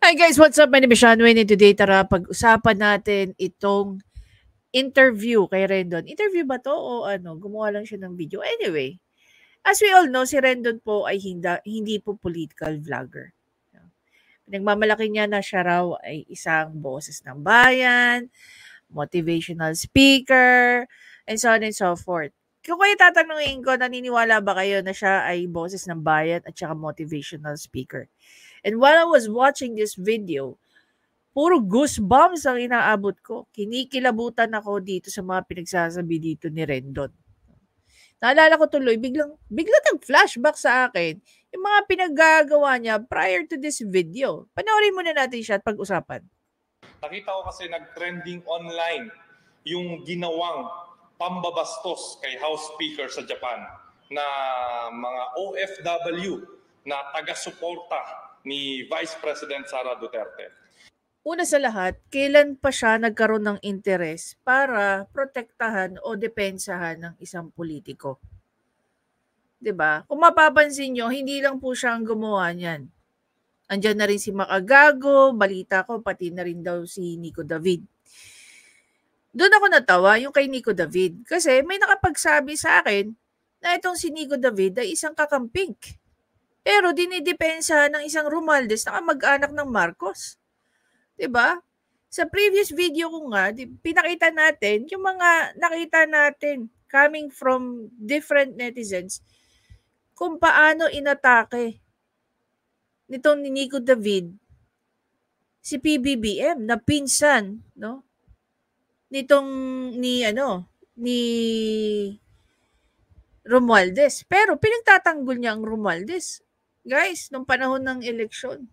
Hi guys, what's up? My name is Sean Wayne and today tara pag-usapan natin itong interview kay Rendon. Interview ba to o ano? Gumawa lang siya ng video. Anyway, as we all know, si Rendon po ay hindi po political vlogger. Pinagmamalaki niya na siya raw ay isang boses ng bayan, motivational speaker, and so on and so forth. Kung kayo tatanungin ko, naniniwala ba kayo na siya ay boses ng bayan at saka motivational speaker? And while I was watching this video, puro goosebumps ang inaabot ko. Kinikilabutan ako dito sa mga pinagsasabi dito ni Rendon. Naalala ko tuloy, bigla nag-flashback sa akin yung mga pinaggagawa niya prior to this video. Panoorin muna natin siya at pag-usapan. Nakita ko kasi nag-trending online yung ginawang pambabastos kay House Speaker sa Japan na mga OFW na taga-suporta ni Vice President Sara Duterte. Una sa lahat, kailan pa siya nagkaroon ng interes para protektahan o depensahan ng isang politiko? 'Di ba? Kung mapapansin nyo, hindi lang po siya ang gumawa niyan. Andiyan na rin si Macagago, balita ko, pati na rin daw si Nico David. Doon ako natawa, yung kay Nico David. Kasi may nakapagsabi sa akin na itong si Nico David ay isang kakampink. Pero dinidepensa ng isang Romualdez na kamag-anak ng Marcos. 'Di ba? Sa previous video ko nga, pinakita natin yung mga nakita natin coming from different netizens kung paano inatake nitong ni Nico David si PBBM na pinsan, no? Nitong ni Romualdez. Pero pinagtatanggol niya ang Romualdez. Guys, nung panahon ng eleksyon,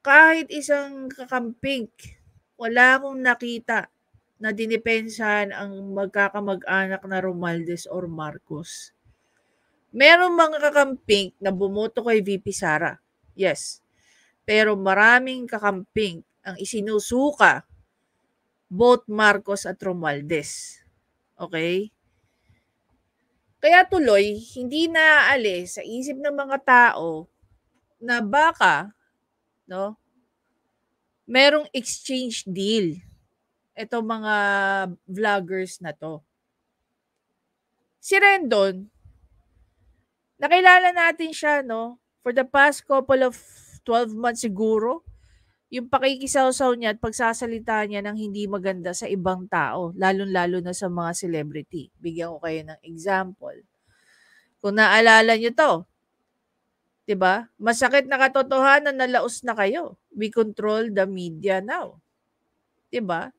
kahit isang kakamping, wala akong nakita na dinipensahan ang magkakamag-anak na Romualdez or Marcos. Merong mga kakamping na bumoto kay VP Sara. Yes. Pero maraming kakamping ang isinusuka both Marcos at Romualdez. Okay? Kaya tuloy, hindi naaalis sa isip ng mga tao na baka, no, merong exchange deal ito mga vloggers na to. Si Rendon, nakilala natin siya, no, for the past couple of 12 months siguro, yung pakikisawsaw niya at pagsasalita niya ng hindi maganda sa ibang tao, lalong-lalo na sa mga celebrity. Bigyan ko kayo ng example. Kung naalala niyo to, 'di ba? Masakit na katotohanan na laos na kayo. We control the media now. 'Di ba?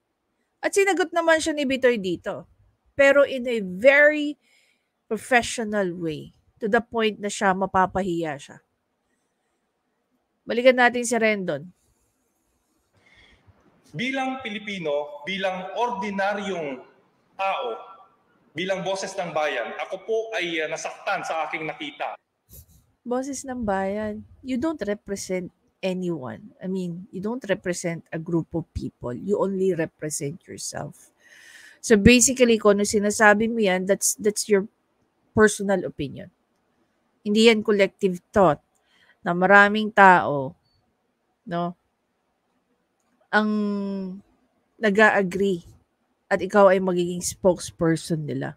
At sinagot naman siya ni Bitoy dito. Pero in a very professional way. To the point na siya mapapahiya siya. Balikan natin si Rendon. Bilang Pilipino, bilang ordinaryong tao, bilang boses ng bayan, ako po ay nasaktan sa aking nakita. Boses ng bayan, you don't represent anyone. I mean, you don't represent a group of people. You only represent yourself. So basically, kung ano sinasabi mo yan, that's your personal opinion. Hindi yan collective thought na maraming tao, no, ang nag-agree at ikaw ay magiging spokesperson nila.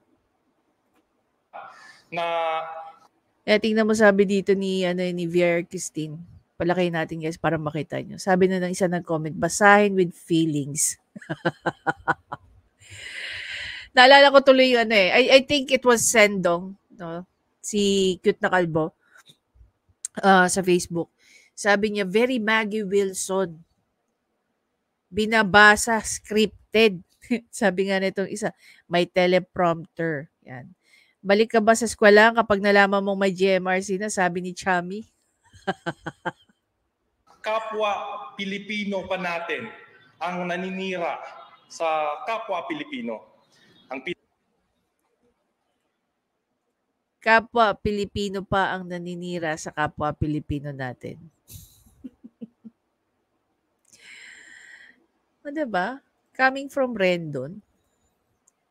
Tingnan mo sabi dito ni Vier Christine. Palakay natin guys para makita nyo. Sabi na ng isa nag-comment, basahin with feelings. Naalala ko tuloy yung I think it was Sendong, no? Si Cute na Kalbo sa Facebook. Sabi niya, very Maggie Wilson. Binabasa, scripted. Sabi nga nitong isa, may teleprompter. Yan. Balik ka ba sa eskwela kapag nalaman mong may GMRC na, sabi ni Chami? Kapwa Pilipino pa natin ang naninira sa kapwa Pilipino. Kapwa Pilipino pa ang naninira sa kapwa Pilipino natin. O, diba? Coming from Rendon.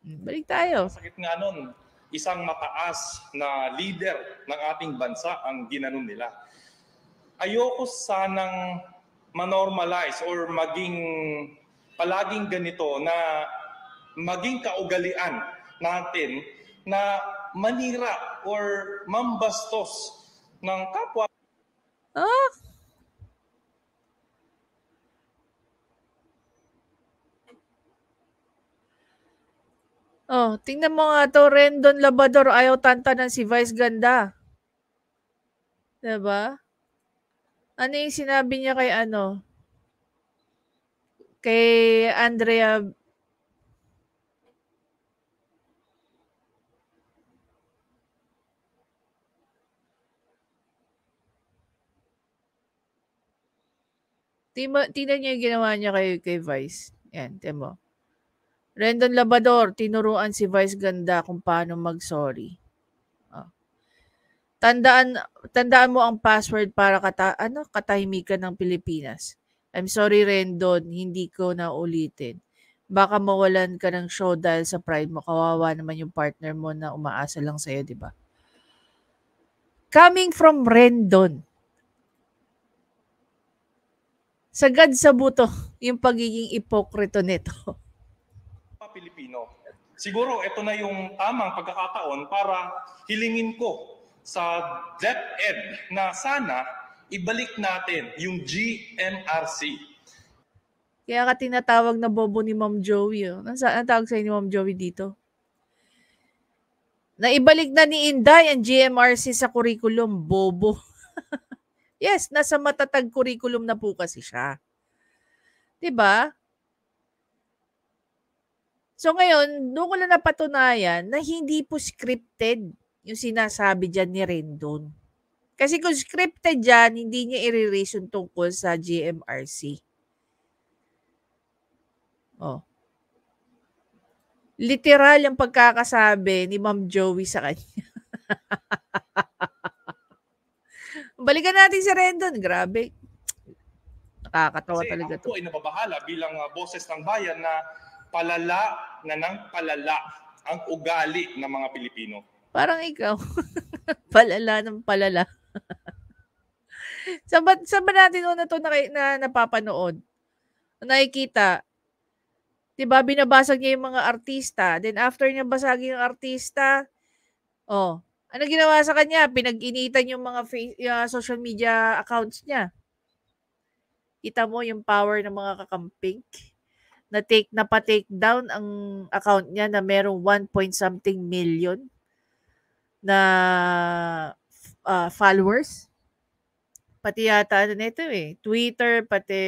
Balik tayo. Sakit nga nun, isang mataas na leader ng ating bansa ang ginanon nila. ayoko sanang manormalize or maging palaging ganito na maging kaugalian natin na manira or mambastos ng kapwa. Ah? Oh, tingnan mo nga to, Rendon Labrador, ayaw tantanan si Vice Ganda. Diba? Ano yung sinabi niya kay ano? Kay Andrea. Tingnan niyo yung ginawa niya kay Vice. Yan, tingnan mo. Rendon Labrador, tinuruan si Vice Ganda kung paano mag-sorry. Oh. Tandaan mo ang password para katahimikan ng Pilipinas. I'm sorry, Rendon, hindi ko na ulitin. Baka mawalan ka ng show dahil sa pride mo. Kawawa naman yung partner mo na umaasa lang sa'yo, di ba? Coming from Rendon. Sagad sa buto yung pagiging ipokrito nito. Pilipino. Siguro ito na yung tamang pagkakataon para hilingin ko sa DepEd na sana ibalik natin yung GMRC. Kaya ka tinatawag na bobo ni Ma'am Joey. Oh. Ang tawag sa'yo ni Ma'am Joey dito? Naibalik na ni Inday ang GMRC sa curriculum. Bobo. Yes, nasa matatag curriculum na po kasi siya. Diba? So ngayon, doon ko lang napatunayan na hindi po scripted yung sinasabi dyan ni Rendon. Kasi kung scripted dyan, hindi niya i-reason tungkol sa GMRC. Oh. Literal yung pagkakasabi ni Ma'am Joey sa kanya. Balikan natin si Rendon. Grabe. Nakakatawa kasi talaga ako to. po ay nababahala bilang boses ng bayan na palala ang ugali ng mga Pilipino. Parang ikaw. Palala ng palala. Saan ba natin una to na napapanood? Nakikita. Diba, binabasag niya yung mga artista. Then after niya basagin yung artista, oh, ano ginawa sa kanya? Pinag-initan yung mga social media accounts niya. Kita mo yung power ng mga kakamping? Na pa-take down ang account niya na merong 1 million na followers. Pati yata nito Twitter, pati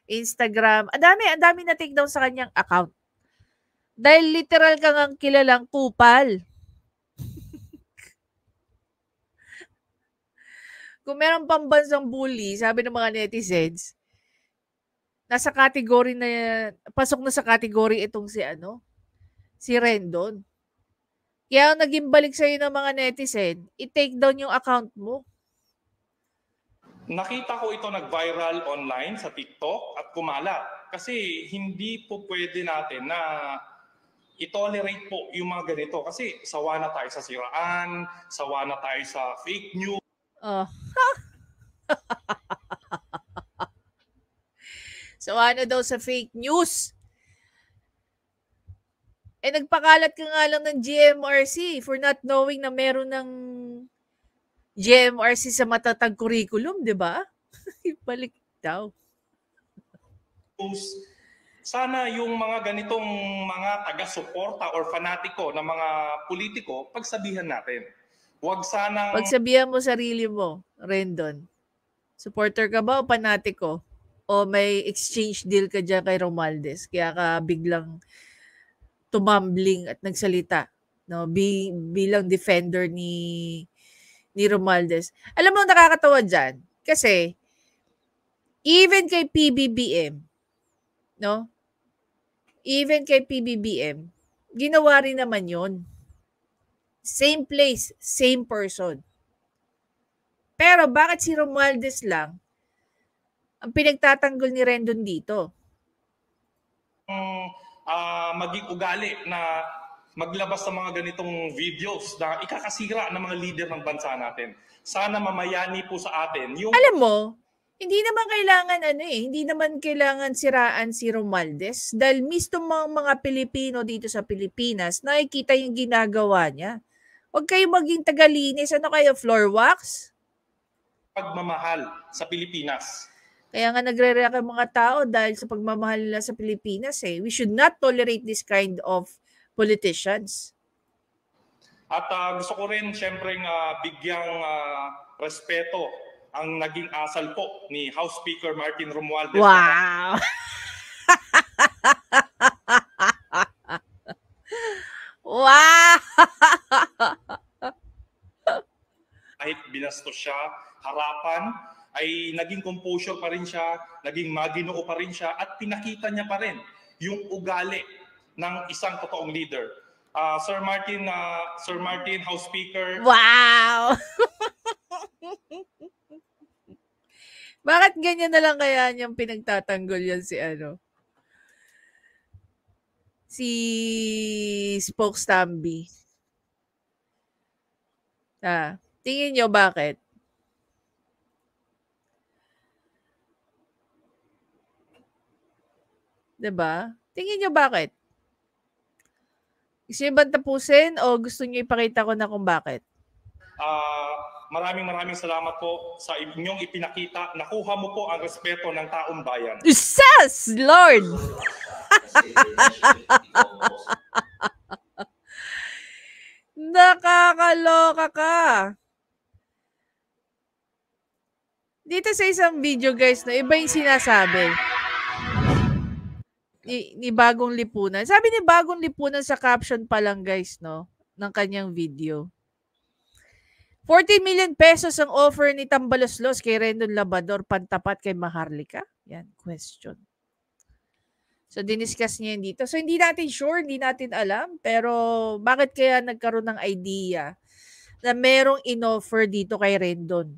Instagram. Ang dami na take down sa kanyang account. Dahil literal kang ang kilalang kupal. Kung meron pambansang bully, sabi ng mga netizens, pasok na sa category itong si Rendon. Kaya ang naging balik sa'yo ng mga netizen, i-take down yung account mo. Nakita ko ito nag-viral online sa TikTok at kumalat. Kasi hindi po pwede natin na i-tolerate po yung mga ganito. Kasi sawa na tayo sa siraan, sawa na tayo sa fake news. Sawa na daw sa fake news. Nagpakalat ka nga lang ng GMRC for not knowing na meron ng GMRC sa matatag curriculum, di ba? Balik daw. Sana yung mga ganitong mga taga-suporta or fanatiko ng mga politiko, pagsabihan natin. Huwag sanang... Pagsabihan mo sarili mo, Rendon. Supporter ka ba o fanatiko? O may exchange deal ka dyan kay Romualdez? Kaya ka biglang tumambling at nagsalita, no, bilang defender ni Romualdez. Alam mo, nakakatawa dyan kasi even kay PBBM, no, ginawa rin naman yon. Same place, same person. Pero bakit si Romualdez lang ang pinagtatanggol ni Rendon dito? Maging ugali na maglabas ng mga ganitong videos na ikakasira ng mga leader ng bansa natin. Sana mamayani po sa atin yung... Alam mo, hindi naman kailangan siraan si Romualdez dahil mismo mga Pilipino dito sa Pilipinas nakikita yung ginagawa niya. Huwag kayo maging tagalinis. Ano kayo, floor wax? Pagmamahal sa Pilipinas. Kaya nga nagre-react ang mga tao dahil sa pagmamahal nila sa Pilipinas eh. We should not tolerate this kind of politicians. At gusto ko rin siyempre bigyang respeto ang naging asal po ni House Speaker Martin Romualdez. Wow! Wow! Kahit binastos siya, harapan, ay naging composure pa rin siya, naging maginoo pa rin siya, at pinakita niya pa rin yung ugali ng isang totoong leader. Sir Martin, House Speaker. Wow! Bakit ganyan na lang kaya niyang pinagtatanggol yan si Spokes Tambi? Tingin niyo bakit? Diba? Tingin niyo bakit? Gusto niyo ba tapusin o gusto niyo ipakita ko na kung bakit? Maraming salamat po sa inyong ipinakita. Nakuha mo po ang respeto ng taong bayan. Yes, Lord! Nakakaloka ka. Dito sa isang video guys, iba yung sinasabi. Ni Bagong Lipunan. Sabi ni Bagong Lipunan sa caption pa lang guys, ng kanyang video. 40 million pesos ang offer ni Tambaloslos kay Rendon Labrador pantapat kay Maharlika? Yan, question. So, diniscuss niya yan dito. So, hindi natin sure, hindi natin alam. Pero, bakit kaya nagkaroon ng idea na merong in-offer dito kay Rendon?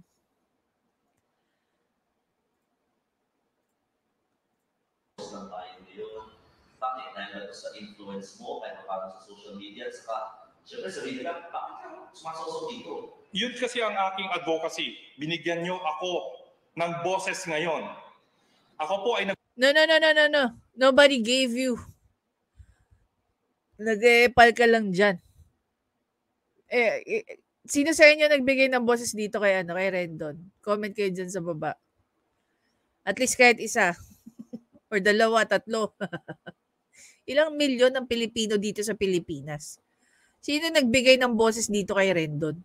Bakit? Dahil sa influence mo, kahit paano sa social media, saka, syempre sabihin nila, bakit ka sumasosok dito? Yun kasi ang aking advocacy. Binigyan niyo ako ng boses ngayon. Ako po ay No. Nobody gave you. Nag-epal ka lang dyan. Sino sa inyo nagbigay ng boses dito kay Rendon? Comment kayo dyan sa baba. At least kahit isa. Or 2, 3. Ilang milyon ng Pilipino dito sa Pilipinas? Sino nagbigay ng boses dito kay Rendon?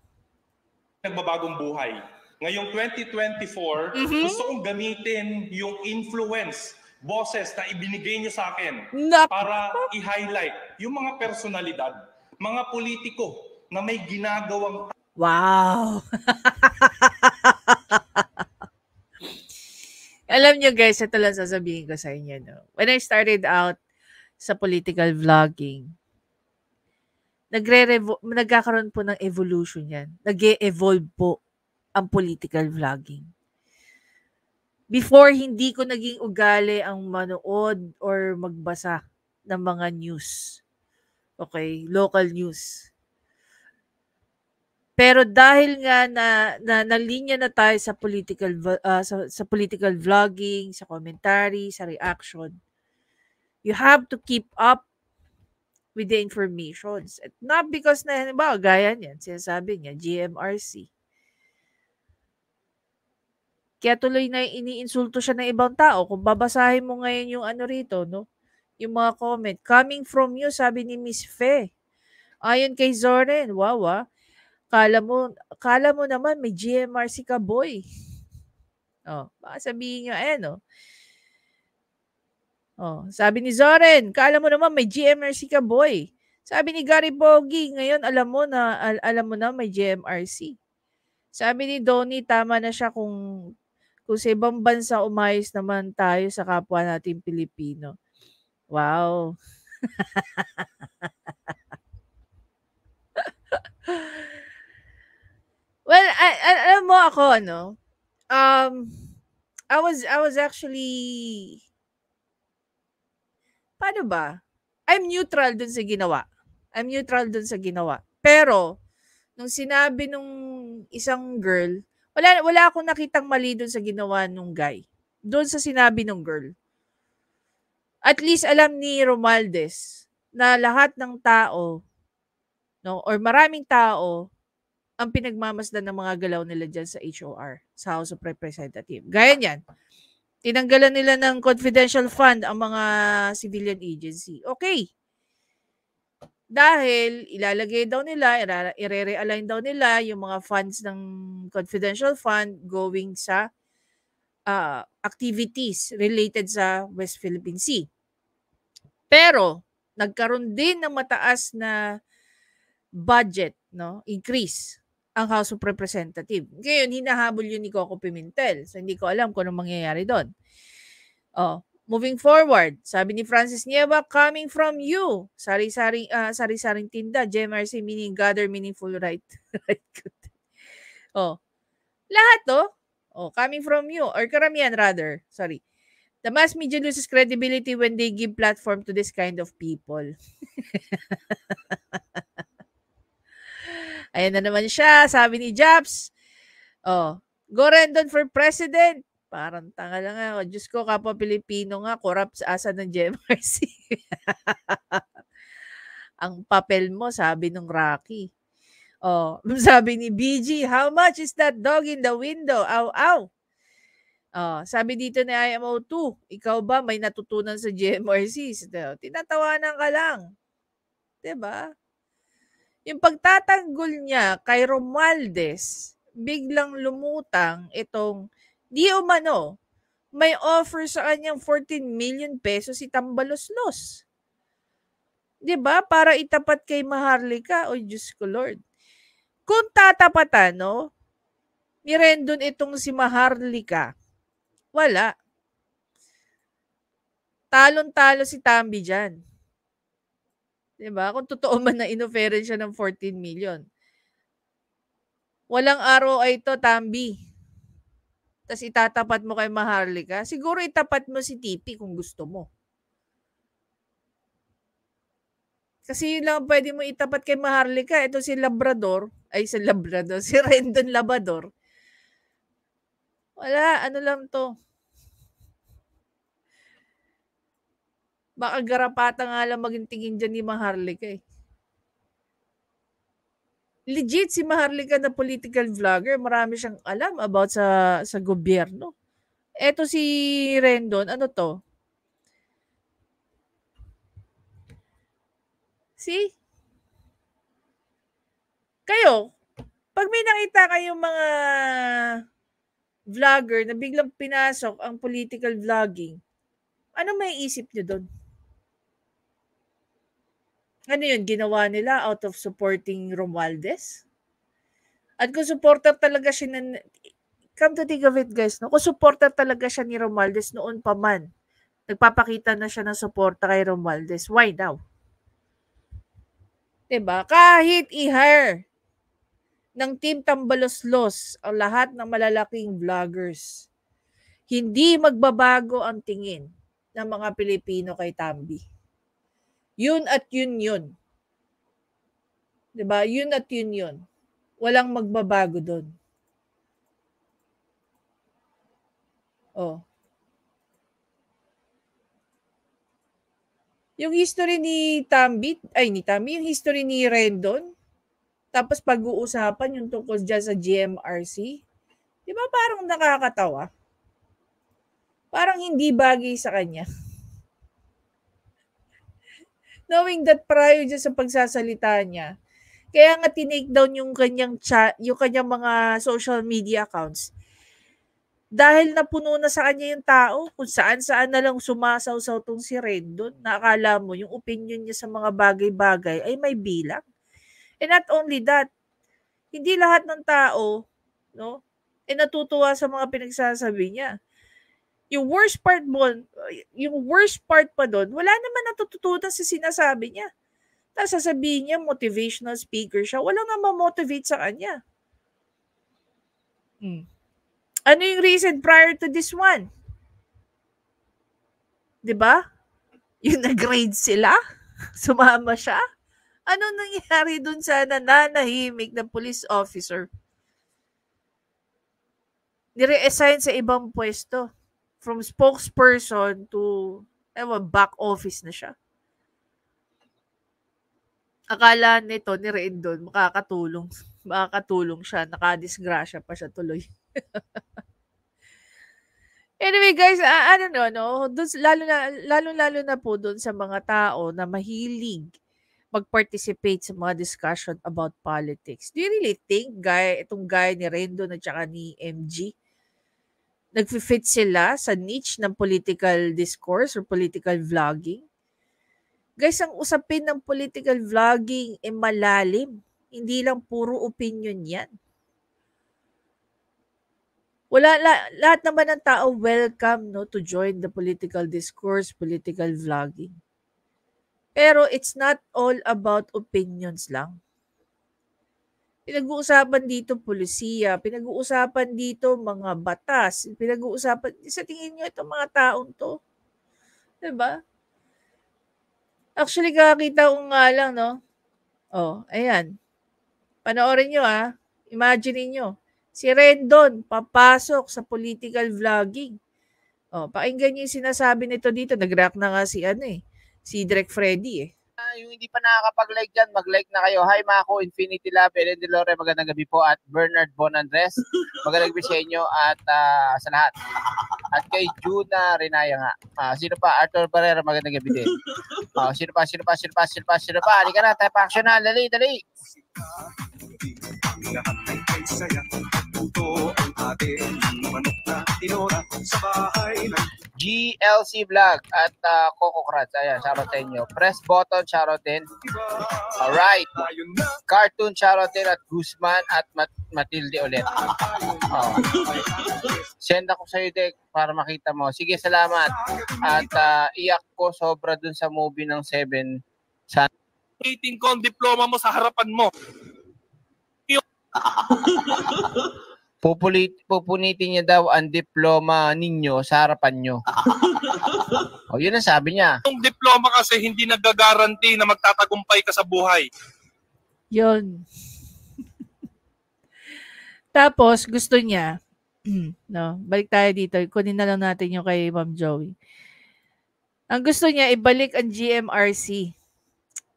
Nagbabagong buhay. Ngayong 2024, gusto kong gamitin yung influence, boses na ibinigay niyo sa akin para i-highlight yung mga personalidad, mga politiko na may ginagawang... Wow! Alam niyo guys, ito lang sasabihin ko sa inyo. When I started out sa political vlogging, nagkakaroon po ng evolution yan. Nag-e-evolve po ang political vlogging. Before, hindi ko naging ugali ang manood or magbasa ng mga news. Okay? Local news. Pero dahil nga na linya na tayo sa political political vlogging, sa commentary, sa reaction, you have to keep up with the informations. At not because na, halimbawa, gaya niyan, sinasabi niya, GMRC. Kaya tuloy na iniinsulto siya ng ibang tao. Kung babasahin mo ngayon yung rito, yung mga comment, coming from you, sabi ni Miss Fe. Ayon kay Zoren, wow. Kala mo naman may GMRC ka, boy. Baka sabihin nyo, sabi ni Zoren, kala mo naman may GMRC ka, boy. Sabi ni Gary Bogie, ngayon alam mo na may GMRC. Sabi ni Donnie, tama na siya kung sa ibang bansa umayos naman tayo sa kapwa natin Pilipino. Wow. Well, alam mo ako, I was actually, paano ba? I'm neutral dun sa ginawa I'm neutral dun sa ginawa. Pero, nung sinabi nung isang girl, wala akong nakitang mali dun sa ginawa nung guy. Dun sa sinabi nung girl. At least alam ni Romualdez na lahat ng tao, no, or maraming tao, ang pinagmamasdan ng mga galaw nila dyan sa HOR, sa House of Representatives. Gaya niyan, tinanggalan nila ng confidential fund ang mga civilian agency. Okay. Dahil ilalagay daw nila, ire-realign daw nila yung mga funds ng confidential fund going sa activities related sa West Philippine Sea. Pero, nagkaroon din ng mataas na budget, no, increase ang House of Representatives. Ngayon, hinahabol yun ni Coco Pimentel. So, hindi ko alam kung anong mangyayari doon. Moving forward, sabi ni Francis Nieva, coming from you. Sari-saring tinda, GMRC meaning gather meaningful right. Lahat to. Coming from you. Or karamihan rather. Sorry. The mass media loses credibility when they give platform to this kind of people. Ayan na naman siya. Sabi ni Japs. Go Rendon for president. Parang tanga lang ako. Diyos ko, kapwa Pilipino nga, corrupt sa asa ng GMRC. Ang papel mo, sabi nung Rocky. Sabi ni BG, how much is that dog in the window? Ow, ow. Sabi dito ni IMO2, ikaw ba may natutunan sa GMRC? Tinatawanan ka lang. Diba? Yung pagtatanggol niya kay Romualdez, biglang lumutang itong di umano, may offer sa kanyang 14 million pesos si Tambaloslos. Diba? Para itapat kay Maharlika. O Diyos ko Lord. Kung tatapatan, no, ni Rendon itong si Maharlika, wala. Talon-talo si Tambi dyan. Diba? Kung totoo man na inoferan siya ng 14 million. Walang ROI ito, Tambi. Tapos itatapat mo kay Maharlika. Siguro itapat mo si TP kung gusto mo. Kasi yun lang pwede mo itapat kay Maharlika. Ito si si Rendon Labrador. Wala, ano lang to. Baka garapata nga lang maging tingin dyan ni Maharlika eh. Legit si Maharlika na political vlogger. Marami siyang alam about sa gobyerno. Eto si Rendon, ano to? See? Kayo, pag may nakita kayong mga vlogger na biglang pinasok ang political vlogging, ano may isip nyo doon? Ano yun, ginawa nila out of supporting Romualdez? At kung supporter talaga siya come to think of it guys, no? Kung supporter talaga siya ni Romualdez noon pa man, nagpapakita na siya ng suporta kay Romualdez, why now? Diba? Kahit i-hire ng Team Tambaloslos ang lahat ng malalaking vloggers, hindi magbabago ang tingin ng mga Pilipino kay Tambi. Yun at yun yun. Diba? Yun at yun yun. Walang magbabago doon. Yung history ni Tambi, yung history ni Rendon, tapos pag-uusapan yung tungkol dyan sa GMRC, di ba parang nakakatawa? Parang hindi bagay sa kanya. Knowing that prior dyan sa pagsasalita niya, kaya nga tinake down yung kanyang chat, yung kanyang mga social media accounts. Dahil napuno na sa kanya yung tao, kung saan-saan na lang sumasaw-saw tong si Rendon, nakakala mo yung opinion niya sa mga bagay-bagay ay may bilang. And not only that, hindi lahat ng tao, no, natutuwa sa mga pinagsasabi niya. Yung worst part pa doon, wala naman natututunan sa sinasabi niya. Tapos sasabihin niya, motivational speaker siya. Walang nga ma-motivate sa kanya. Ano yung reason prior to this one? Diba? Yung nag-grade sila? Sumama siya? Ano nangyari dun sa nananahimik na police officer? Nire-assign sa ibang pwesto. From spokesperson to back office na siya. Akala nito ni Rendon makakatulong siya, nakadisgrasya pa siya tuloy. Anyway guys, lalo na po doon sa mga tao na mahilig mag-participate sa mga discussion about politics. Do you really think itong guy ni Rendon at saka ni MG, nag-fit sila sa niche ng political discourse or political vlogging? Guys, ang usapin ng political vlogging ay malalim. Hindi lang puro opinion yan. Lahat naman ng tao welcome to join the political discourse, political vlogging. Pero it's not all about opinions lang. Pinag-uusapan dito polisiya, pinag-uusapan dito mga batas, pinag-uusapan, sa tingin nyo itong mga taong to. Diba? Actually, kakakita ko nga lang, ayan. Panoorin nyo, Imagine nyo. Si Rendon, papasok sa political vlogging. Pakinggan nyo yung sinasabi nito dito. Nag-react na nga si Direk Freddy Yung hindi pa nakakapag-like dyan, mag-like na kayo. Hi Mako, Infinity Lab, Ellen Delore, magandang gabi po. At Bernard Bonandres, magandang gabi sa inyo at sa lahat. At kay Juna Renaya nga. Sino pa? Arthur Barrera, magandang gabi din. Sino pa? Halika na, tayo pa action na. Dali. Lahat ay saya, puto ang ating manok na tinora sa bahay ng GLC Vlog at Coco Krats. Ayan, shoutout sa inyo. Press button, shoutout din. Alright. Cartoon, shoutout din at Guzman at Matilde ulit. Send ako sa'yo, Dek, para makita mo. Sige, salamat. At iyak ko sobra dun sa movie ng 7. Meeting ko ang diploma mo sa harapan mo. Pupunitin niya daw ang diploma ninyo sa harapan nyo. Yun ang sabi niya. Yung diploma kasi hindi nagagaranti na magtatagumpay ka sa buhay. Yun. Tapos, gusto niya, balik tayo dito. Kunin na lang natin yung kay Ma'am Joey. Ang gusto niya, ibalik ang GMRC.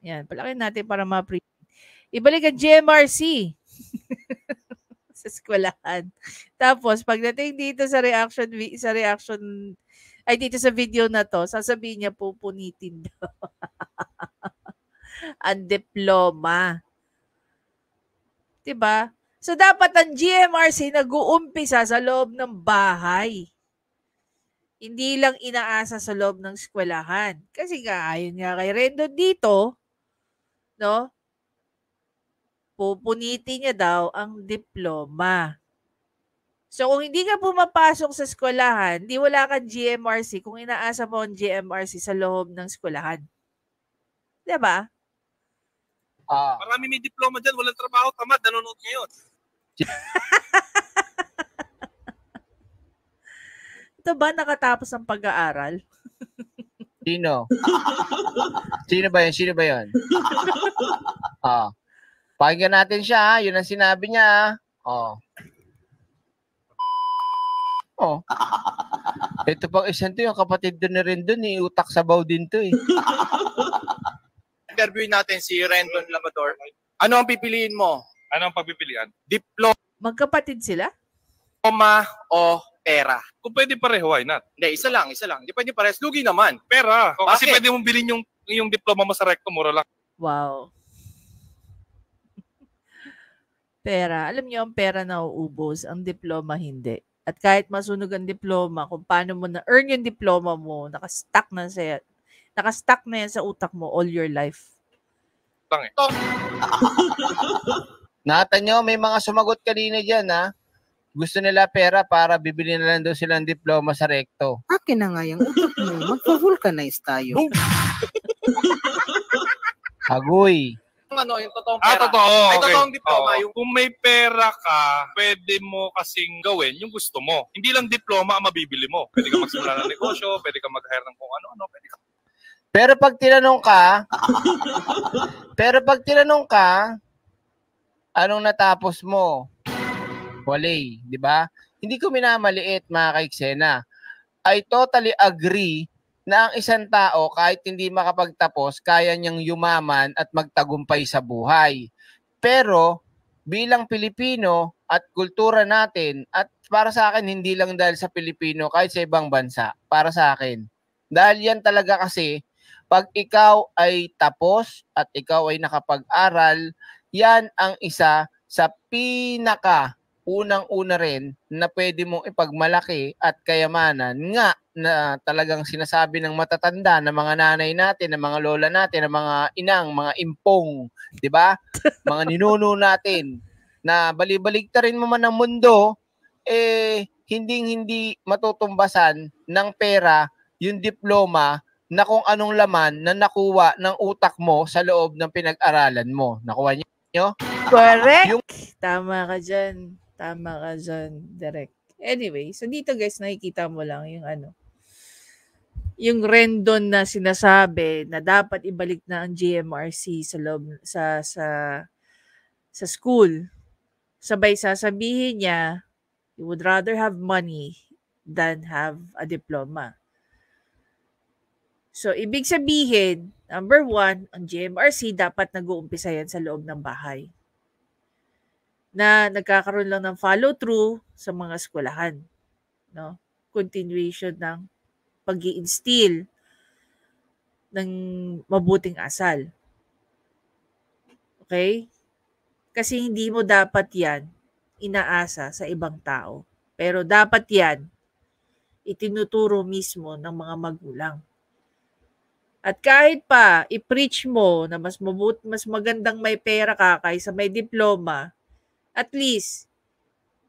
Yan, palakin natin para ma-print. Ibalik ang GMRC. Sa eskwelahan. Tapos, pagdating dito sa dito sa video na to, sasabihin niya pupunitin daw. Ang diploma. Diba? So, dapat ang GMRC nag-uumpisa sa loob ng bahay. Hindi lang inaasa sa loob ng eskwelahan. Kasi ayon nga kay Rendon dito, pupunitin niya daw ang diploma. So, kung hindi ka pumapasok sa eskwelahan, di wala kang GMRC kung inaasa mo ang GMRC sa loob ng eskwelahan. Diba? Marami may diploma dyan, walang trabaho, tamad, nanonood ngayon. Ito ba nakatapos ang pag-aaral? Sino? Sino ba yun? Pakinggan natin siya, yun ang sinabi niya. Ito pang isang to, yung kapatid doon ni Rendon, utak sabaw din to eh. Interview natin si Rendon Labrador. Ano ang pipiliin mo? Ano ang pagpipilian? Diploma Magkapatid sila? o pera? Kung pwede pareho, why not? Hindi, isa lang. Hindi pwede parehas. Lugi naman. Pera. Kasi pwede mong bilhin yung diploma mo sa recto, mura lang. Wow. Pera. Alam niyo, ang pera na uubos, ang diploma hindi. At kahit masunog ang diploma, kung paano mo na-earn yung diploma mo, nakastack na yan sa utak mo all your life. Nakita nyo, may mga sumagot kanina dyan, Gusto nila pera para bibili na lang daw silang diploma sa recto. Akin na nga yung utak mo. Magpa-vulcanize tayo. Agoy. Yung totoong pera. Totoo. Ay, totoong diploma. Kung may pera ka, pwede mo kasing gawin yung gusto mo. Hindi lang diploma ang mabibili mo. Pwede ka magsimula ng negosyo, pwede ka mag-hire ng kung ano-ano, pwede ka. Pero pag tinanong ka, anong natapos mo? Wale, di ba? Hindi ko minamaliit, mga kaiksena. I totally agree na ang isang tao, kahit hindi makapagtapos, kaya niyang yumaman at magtagumpay sa buhay. Pero, bilang Pilipino at kultura natin, at para sa akin, hindi lang dahil sa Pilipino, kahit sa ibang bansa, para sa akin. Dahil yan talaga kasi, pag ikaw ay tapos at ikaw ay nakapag-aral, yan ang isa sa unang-una rin na pwede mong ipagmalaki at kayamanan nga na talagang sinasabi ng matatanda na mga nanay natin, ng mga lola natin, ng mga inang, mga impong, di ba? Mga ninuno natin na balibaligtarin mo man ang mundo, hindi matutumbasan ng pera yung diploma na kung anong laman na nakuha ng utak mo sa loob ng pinag-aralan mo. Nakuha niyo? Correct! Tama ka dyan. Direct. Anyway, so dito guys, nakikita mo lang yung yung Rendon na sinasabi na dapat ibalik na ang GMRC sa loob sa school. Sabay sasabihin niya, you would rather have money than have a diploma. So, ibig sabihin, number 1, ang GMRC dapat nag-uumpisa yan sa loob ng bahay. Na nagkakaroon lang ng follow-through sa mga eskwelahan. No? Continuation ng pag-i-instill ng mabuting asal. Okay? Kasi hindi mo dapat yan inaasa sa ibang tao. Pero dapat yan itinuturo mismo ng mga magulang. At kahit pa i-preach mo na mas magandang may pera ka kaysa may diploma, at least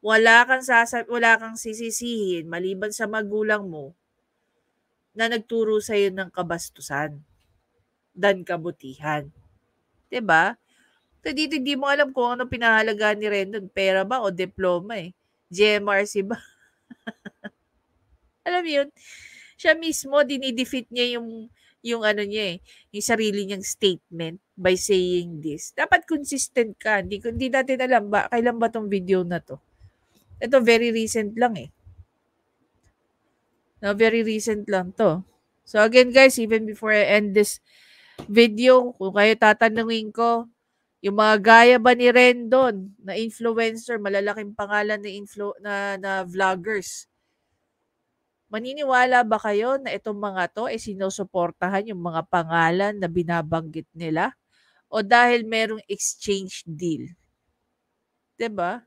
wala kang sisisihin maliban sa magulang mo na nagturo sa iyo ng kabastusan dan kabutihan. 'Di ba? So dito hindi mo alam kung ano pinahalagaan ni Rendon, pera ba o diploma eh. GMRC ba? Alam mo yun? Siya mismo dinidefeat niya yung yung sarili niyang statement by saying this. Dapat consistent ka. Hindi natin alam ba kailan ba tong video na to. Ito very recent lang eh. No, very recent lang to. So again guys, even before I end this video, kung kayo tatanungin ko, yung mga gaya ba ni Rendon na influencer, malalaking pangalan na vloggers, maniniwala ba kayo na itong mga to ay sinusuportahan yung mga pangalan na binabanggit nila? O dahil merong exchange deal? 'Di ba?